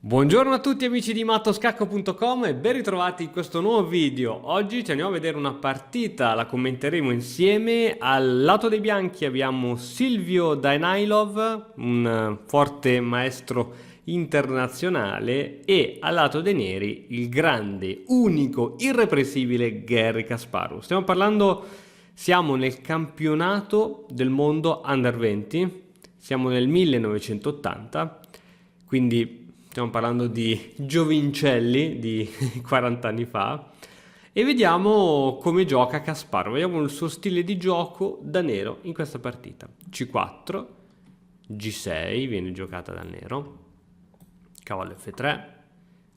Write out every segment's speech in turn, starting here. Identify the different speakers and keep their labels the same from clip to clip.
Speaker 1: Buongiorno a tutti amici di mattoscacco.com e ben ritrovati in questo nuovo video. Oggi ci andiamo a vedere una partita, la commenteremo insieme. Al lato dei bianchi abbiamo Silvio Danailov, un forte maestro internazionale, e al lato dei neri il grande, unico, irreprensibile Garry Kasparov. Siamo nel campionato del mondo Under 20, siamo nel 1980, quindi stiamo parlando di giovincelli di 40 anni fa, e vediamo come gioca Kasparov. Vediamo il suo stile di gioco da nero in questa partita. C4, G6 viene giocata dal nero, cavallo F3,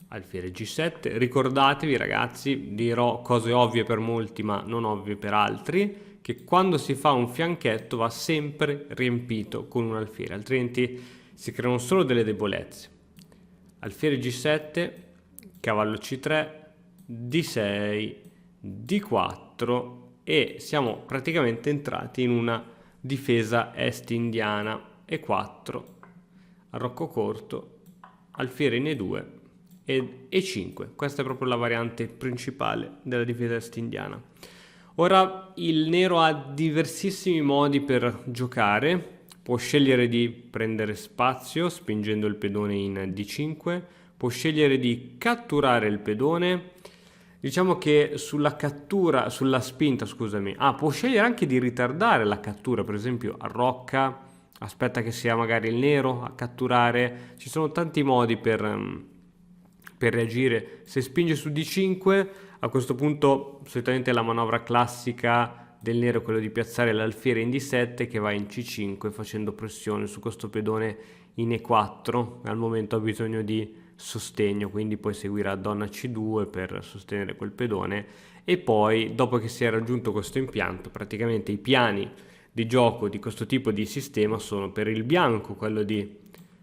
Speaker 1: alfiere G7. Ricordatevi ragazzi, dirò cose ovvie per molti ma non ovvie per altri, che quando si fa un fianchetto va sempre riempito con un alfiere, altrimenti si creano solo delle debolezze. Alfiere G7, cavallo C3, D6, D4 e siamo praticamente entrati in una difesa est indiana. E4, arrocco corto, alfiere in E2 e E5. Questa è proprio la variante principale della difesa est indiana. Ora il nero ha diversissimi modi per giocare. Può scegliere di prendere spazio spingendo il pedone in D5, può scegliere di catturare il pedone. Diciamo che sulla spinta, scusami. Può scegliere anche di ritardare la cattura, per esempio arrocca, aspetta che sia magari il nero a catturare. Ci sono tanti modi per reagire. Se spinge su D5, a questo punto solitamente la manovra classica del nero è quello di piazzare l'alfiere in D7 che va in C5 facendo pressione su questo pedone in E4. Al momento ha bisogno di sostegno, quindi poi seguirà donna C2 per sostenere quel pedone, e poi dopo che si è raggiunto questo impianto, praticamente i piani di gioco di questo tipo di sistema sono: per il bianco quello di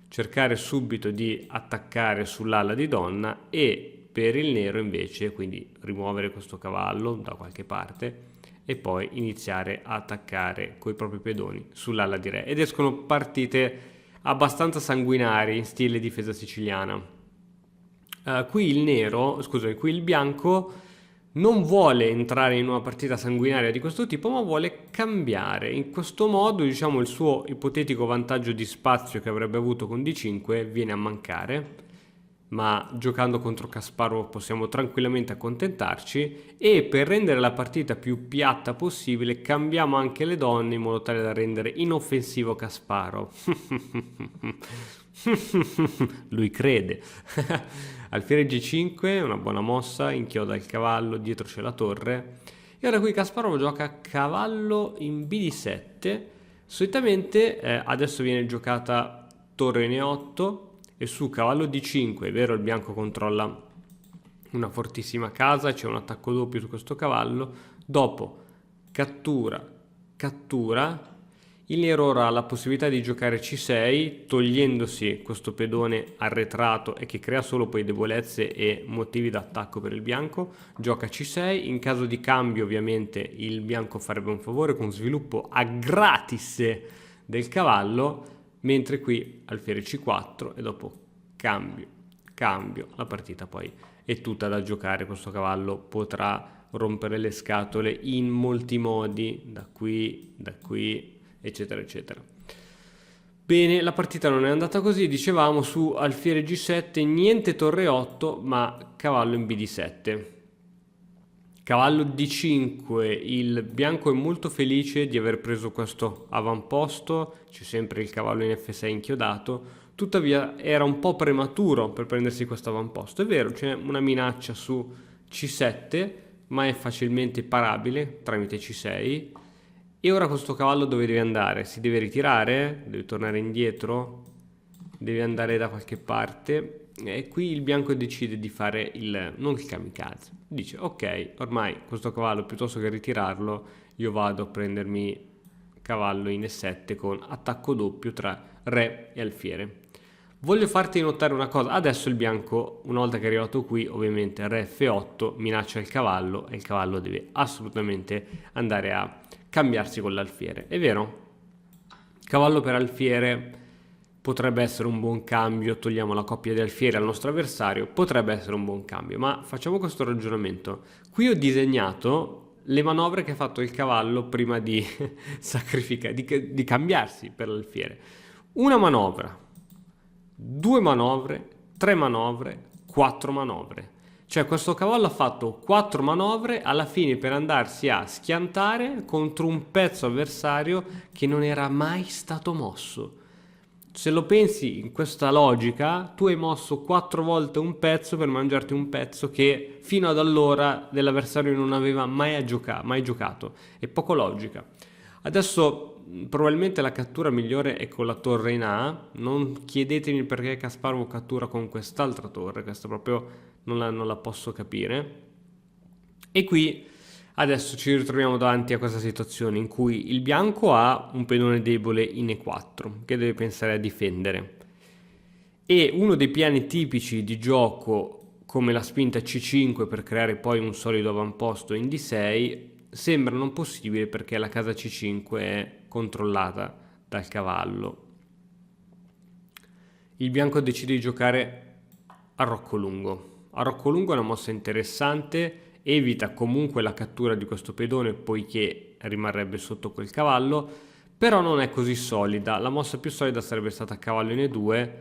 Speaker 1: cercare subito di attaccare sull'ala di donna, e per il nero invece quindi rimuovere questo cavallo da qualche parte e poi iniziare a attaccare coi propri pedoni sull'ala di re, ed escono partite abbastanza sanguinari in stile difesa siciliana. Qui il bianco non vuole entrare in una partita sanguinaria di questo tipo, ma vuole cambiare. In questo modo, diciamo, il suo ipotetico vantaggio di spazio che avrebbe avuto con D5 viene a mancare, ma giocando contro Kasparov possiamo tranquillamente accontentarci, e per rendere la partita più piatta possibile cambiamo anche le donne in modo tale da rendere inoffensivo Kasparov. Lui crede. Alfiere G5, una buona mossa, inchioda il cavallo, dietro c'è la torre, e ora qui Kasparov gioca cavallo in BD7. Solitamente adesso viene giocata torre in E8 e su cavallo D5, è vero, il bianco controlla una fortissima casa, c'è un attacco doppio su questo cavallo. Dopo cattura, il nero ora ha la possibilità di giocare C6 togliendosi questo pedone arretrato e che crea solo poi debolezze e motivi d'attacco per il bianco. Gioca C6, in caso di cambio ovviamente il bianco farebbe un favore con sviluppo a gratis del cavallo, mentre qui alfiere C4 e dopo cambio, la partita poi è tutta da giocare. Questo cavallo potrà rompere le scatole in molti modi, da qui, eccetera eccetera. Bene, la partita non è andata così, dicevamo. Su alfiere G7 niente torre 8 ma cavallo in BD7. Cavallo D5, il bianco è molto felice di aver preso questo avamposto, c'è sempre il cavallo in F6 inchiodato, tuttavia era un po' prematuro per prendersi questo avamposto. È vero, c'è una minaccia su C7, ma è facilmente parabile tramite C6. E ora questo cavallo dove deve andare? Si deve ritirare? Deve tornare indietro? Deve andare da qualche parte? E qui il bianco decide di fare non il kamikaze, dice ok, ormai questo cavallo piuttosto che ritirarlo io vado a prendermi cavallo in E7 con attacco doppio tra re e alfiere. Voglio farti notare una cosa: adesso il bianco, una volta che è arrivato qui, ovviamente re F8 minaccia il cavallo e il cavallo deve assolutamente andare a cambiarsi con l'alfiere. È vero? Cavallo per alfiere potrebbe essere un buon cambio, togliamo la coppia di alfieri al nostro avversario, potrebbe essere un buon cambio, ma facciamo questo ragionamento. Qui ho disegnato le manovre che ha fatto il cavallo prima di sacrificare, di cambiarsi per l'alfiere. Una manovra, 2 manovre, 3 manovre, 4 manovre. Cioè questo cavallo ha fatto 4 manovre alla fine per andarsi a schiantare contro un pezzo avversario che non era mai stato mosso. Se lo pensi in questa logica, tu hai mosso 4 volte un pezzo per mangiarti un pezzo che fino ad allora dell'avversario non aveva mai giocato. È poco logica. Adesso probabilmente la cattura migliore è con la torre in A. Non chiedetemi perché Kasparov cattura con quest'altra torre, questa proprio non la posso capire. E qui adesso ci ritroviamo davanti a questa situazione in cui il bianco ha un pedone debole in E4 che deve pensare a difendere, e uno dei piani tipici di gioco come la spinta C5 per creare poi un solido avamposto in D6 sembra non possibile perché la casa C5 è controllata dal cavallo. Il bianco decide di giocare a rocco lungo. A rocco lungo è una mossa interessante, evita comunque la cattura di questo pedone poiché rimarrebbe sotto quel cavallo, però non è così solida. La mossa più solida sarebbe stata cavallo in E2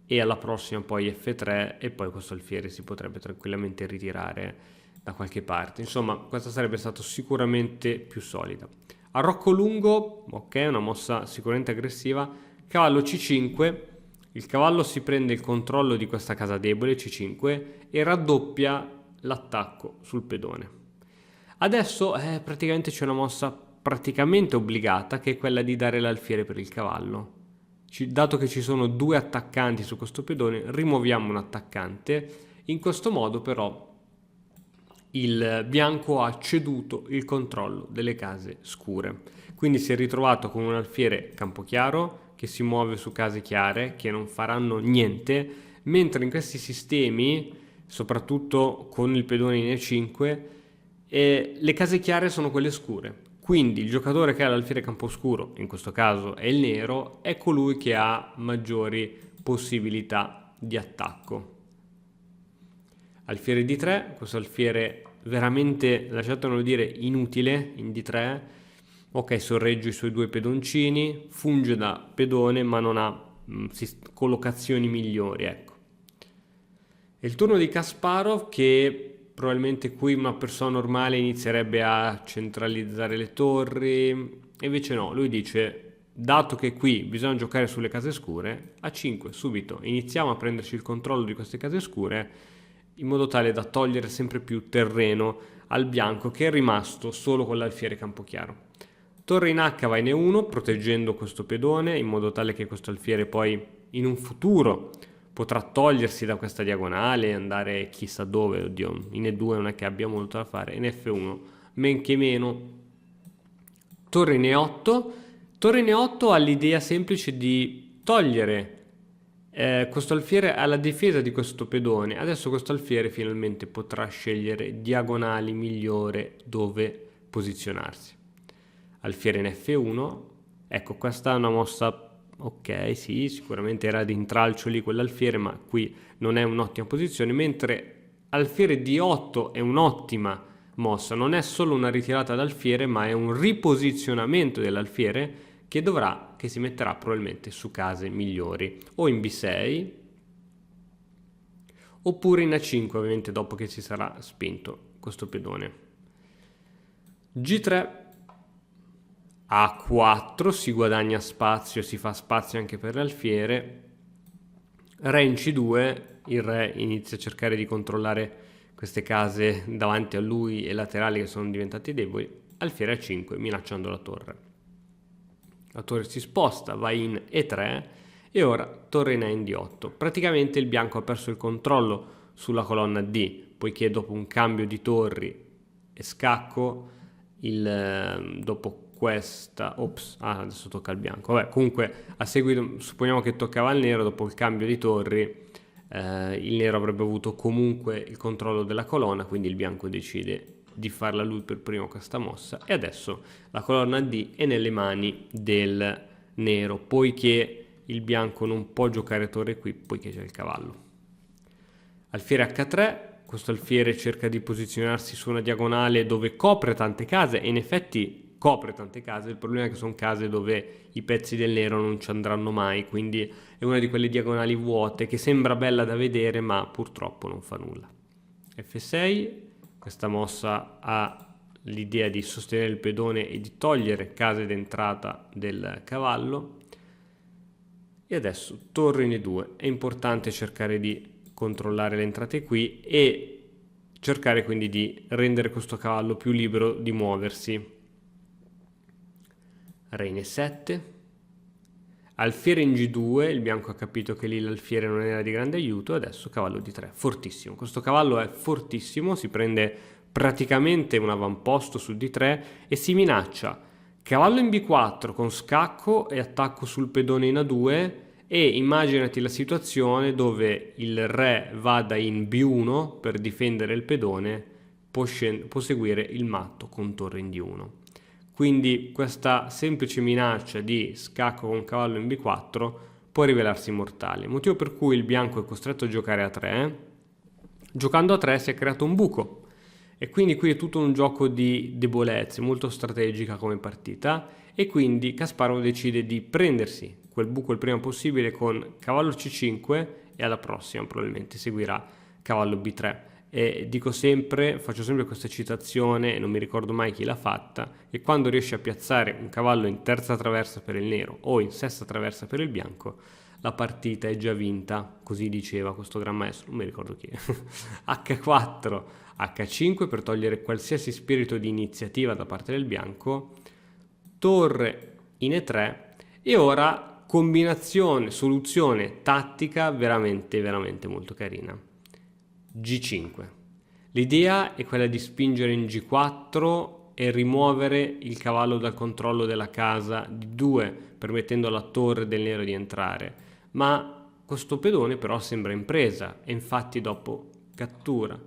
Speaker 1: e alla prossima poi F3 e poi questo alfiere si potrebbe tranquillamente ritirare da qualche parte. Insomma, questa sarebbe stata sicuramente più solida. A rocco lungo, ok, una mossa sicuramente aggressiva, cavallo C5, il cavallo si prende il controllo di questa casa debole C5 e raddoppia l'attacco sul pedone. Adesso praticamente c'è una mossa praticamente obbligata che è quella di dare l'alfiere per il cavallo. Dato che ci sono 2 attaccanti su questo pedone, rimuoviamo un attaccante. In questo modo però il bianco ha ceduto il controllo delle case scure, quindi si è ritrovato con un alfiere campochiaro che si muove su case chiare che non faranno niente, mentre in questi sistemi, soprattutto con il pedone in E5, le case chiare sono quelle scure. Quindi il giocatore che ha l'alfiere camposcuro, in questo caso è il nero, è colui che ha maggiori possibilità di attacco. Alfiere D3, questo alfiere veramente, lasciatemelo dire, inutile in D3. Ok, sorregge i suoi 2 pedoncini, funge da pedone ma non ha collocazioni migliori, ecco. È il turno di Kasparov che probabilmente qui una persona normale inizierebbe a centralizzare le torri, e invece no, lui dice, dato che qui bisogna giocare sulle case scure, a 5 subito iniziamo a prenderci il controllo di queste case scure in modo tale da togliere sempre più terreno al bianco che è rimasto solo con l'alfiere campochiaro. Torre in H va in E1 proteggendo questo pedone in modo tale che questo alfiere poi in un futuro potrà togliersi da questa diagonale e andare chissà dove. Oddio, in E2 non è che abbia molto da fare, in F1 men che meno. Torre in E8. Torre in E8 ha l'idea semplice di togliere questo alfiere alla difesa di questo pedone. Adesso questo alfiere finalmente potrà scegliere diagonali migliore dove posizionarsi. Alfiere in F1, ecco, questa è una mossa, ok, sì, sicuramente era di intralcio lì quell'alfiere, ma qui non è un'ottima posizione, mentre alfiere D8 è un'ottima mossa, non è solo una ritirata d'alfiere, ma è un riposizionamento dell'alfiere che si metterà probabilmente su case migliori, o in B6, oppure in A5, ovviamente dopo che si sarà spinto questo pedone. G3, A4, si guadagna spazio, si fa spazio anche per l'alfiere. Re in C2, il re inizia a cercare di controllare queste case davanti a lui e laterali che sono diventati deboli. Alfiere A5 minacciando la torre. La torre si sposta, va in E3 e ora torre in A in D8. Praticamente il bianco ha perso il controllo sulla colonna D, poiché dopo un cambio di torri e scacco, dopo questa, adesso tocca al bianco. Vabbè, comunque a seguito, supponiamo che toccava al nero, dopo il cambio di torri, il nero avrebbe avuto comunque il controllo della colonna, quindi il bianco decide di farla lui per primo questa mossa e adesso la colonna D è nelle mani del nero, poiché il bianco non può giocare torre qui poiché c'è il cavallo. Alfiere H3, questo alfiere cerca di posizionarsi su una diagonale dove copre tante case e in effetti copre tante case, il problema è che sono case dove i pezzi del nero non ci andranno mai, quindi è una di quelle diagonali vuote che sembra bella da vedere ma purtroppo non fa nulla. F6, questa mossa ha l'idea di sostenere il pedone e di togliere case d'entrata del cavallo. E adesso torre in E2, è importante cercare di controllare le entrate qui e cercare quindi di rendere questo cavallo più libero di muoversi. Re in E7, alfiere in G2, il bianco ha capito che lì l'alfiere non era di grande aiuto, adesso cavallo D3, fortissimo, questo cavallo è fortissimo, si prende praticamente un avamposto su D3 e si minaccia cavallo in B4 con scacco e attacco sul pedone in A2 e immaginati la situazione dove il re vada in B1 per difendere il pedone, può seguire il matto con torre in D1. Quindi questa semplice minaccia di scacco con cavallo in B4 può rivelarsi mortale, motivo per cui il bianco è costretto a giocare a 3. Giocando a 3 si è creato un buco e quindi qui è tutto un gioco di debolezze, molto strategica come partita, e quindi Kasparov decide di prendersi quel buco il prima possibile con cavallo C5 e alla prossima probabilmente seguirà cavallo B3. E dico sempre, faccio sempre questa citazione e non mi ricordo mai chi l'ha fatta, e quando riesci a piazzare un cavallo in terza traversa per il nero o in sesta traversa per il bianco, la partita è già vinta, così diceva questo gran maestro, non mi ricordo chi è. H4, H5 per togliere qualsiasi spirito di iniziativa da parte del bianco, torre in E3 e ora combinazione, soluzione tattica veramente molto carina. G5. L'idea è quella di spingere in G4 e rimuovere il cavallo dal controllo della casa di 2, permettendo alla torre del nero di entrare. Ma questo pedone però sembra in presa e infatti dopo cattura,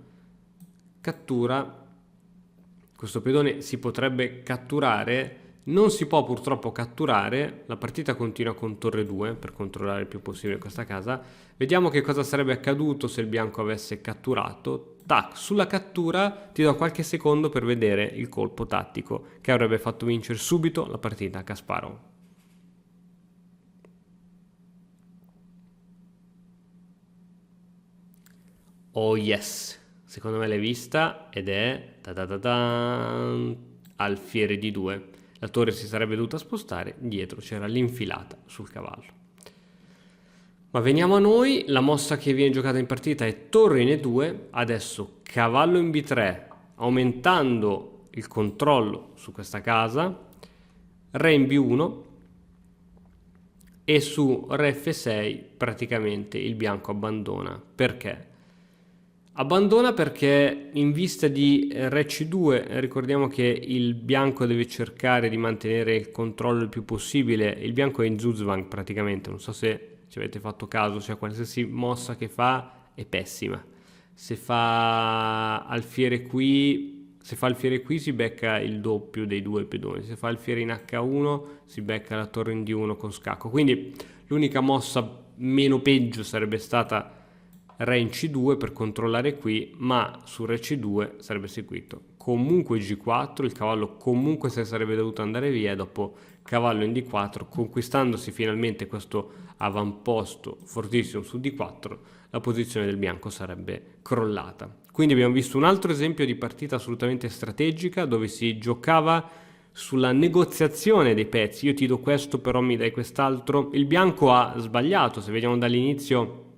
Speaker 1: questo pedone si potrebbe catturare. Non si può purtroppo catturare, la partita continua con torre 2 per controllare il più possibile questa casa. Vediamo che cosa sarebbe accaduto se il bianco avesse catturato. Tac, sulla cattura ti do qualche secondo per vedere il colpo tattico che avrebbe fatto vincere subito la partita a Kasparov. Oh yes, secondo me l'hai vista ed è alfiere di 2. La torre si sarebbe dovuta spostare, dietro c'era l'infilata sul cavallo. Ma veniamo a noi, la mossa che viene giocata in partita è torre in E2, adesso cavallo in B3, aumentando il controllo su questa casa, re in B1 e su re F6 praticamente il bianco abbandona. Perché? Abbandona perché in vista di re C2 ricordiamo che il bianco deve cercare di mantenere il controllo il più possibile. Il bianco è in Zugzwang praticamente, non so se ci avete fatto caso, cioè qualsiasi mossa che fa è pessima. Se fa alfiere qui si becca il doppio dei due pedoni, se fa alfiere in H1 si becca la torre in D1 con scacco. Quindi l'unica mossa meno peggio sarebbe stata re in C2 per controllare qui, ma su re C2 sarebbe seguito comunque G4, il cavallo comunque se sarebbe dovuto andare via, dopo cavallo in D4, conquistandosi finalmente questo avamposto fortissimo su D4, la posizione del bianco sarebbe crollata. Quindi abbiamo visto un altro esempio di partita assolutamente strategica dove si giocava sulla negoziazione dei pezzi. Io ti do questo però mi dai quest'altro. Il bianco ha sbagliato, se vediamo dall'inizio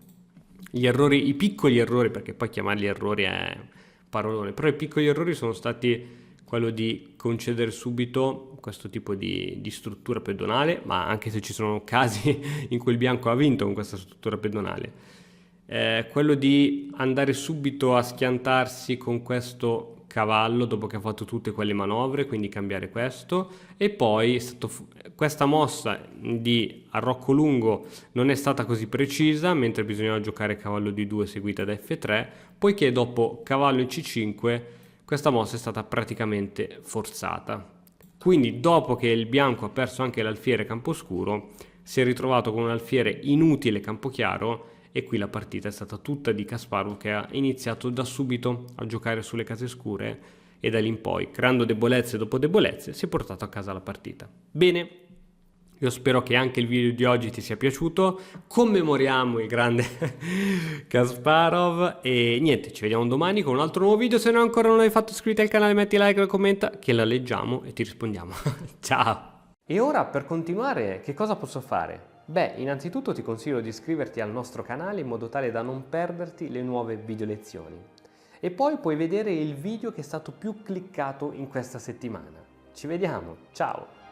Speaker 1: gli errori, i piccoli errori, perché poi chiamarli errori è parolone, però i piccoli errori sono stati quello di concedere subito questo tipo di struttura pedonale, ma anche se ci sono casi in cui il bianco ha vinto con questa struttura pedonale, quello di andare subito a schiantarsi con questo cavallo dopo che ha fatto tutte quelle manovre, quindi cambiare questo, e poi questa mossa di arrocco lungo non è stata così precisa, mentre bisognava giocare cavallo D2 seguita da F3, poiché dopo cavallo in C5 questa mossa è stata praticamente forzata. Quindi dopo che il bianco ha perso anche l'alfiere camposcuro, si è ritrovato con un alfiere inutile Campochiaro e qui la partita è stata tutta di Kasparov, che ha iniziato da subito a giocare sulle case scure e da lì in poi, creando debolezze dopo debolezze, si è portato a casa la partita. Bene, io spero che anche il video di oggi ti sia piaciuto, commemoriamo il grande Kasparov e niente, ci vediamo domani con un altro nuovo video. Se ancora non hai fatto iscriviti al canale, metti like e commenta che la leggiamo e ti rispondiamo. Ciao! E ora, per continuare, che cosa posso fare? Beh, innanzitutto ti consiglio di iscriverti al nostro canale in modo tale da non perderti le nuove video lezioni. E poi puoi vedere il video che è stato più cliccato in questa settimana. Ci vediamo, ciao!